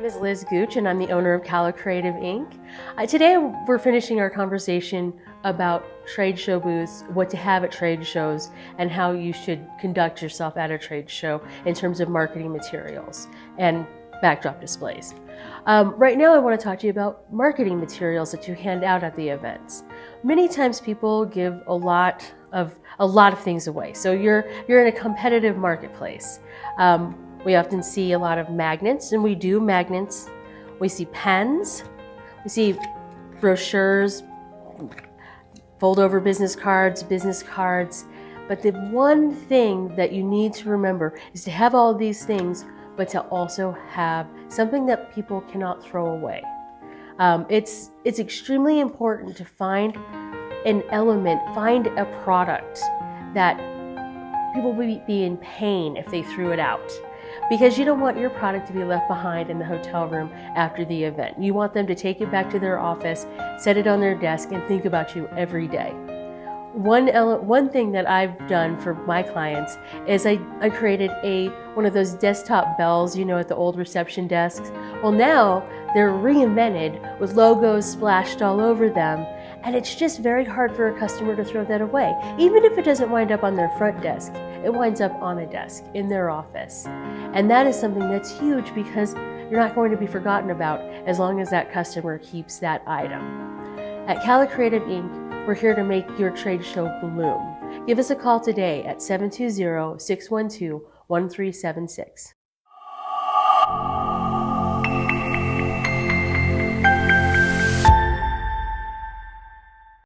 is Liz Gooch and I'm the owner of Calla Creative Ink. Today we're finishing our conversation about trade show booths, what to have at trade shows, and how you should conduct yourself at a trade show in terms of marketing materials and backdrop displays. Right now I want to talk to you about marketing materials that you hand out at the events. Many times people give a lot of things away. So you're in a competitive marketplace. We often see a lot of magnets, and we do magnets. We see pens, we see brochures, fold over business cards. But the one thing that you need to remember is to have all of these things, but to also have something that people cannot throw away. It's extremely important to find an element, find a product that people would be in pain if they threw it out. Because you don't want your product to be left behind in the hotel room after the event. You want them to take it back to their office, set it on their desk, and think about you every day. One thing that I've done for my clients is I created one of those desktop bells, at the old reception desks. Well, now they're reinvented with logos splashed all over them, and it's just very hard for a customer to throw that away. Even if it doesn't wind up on their front desk, it winds up on a desk in their office. And that is something that's huge because you're not going to be forgotten about as long as that customer keeps that item. At Calla Creative Ink, we're here to make your trade show bloom. Give us a call today at 720-612-1376.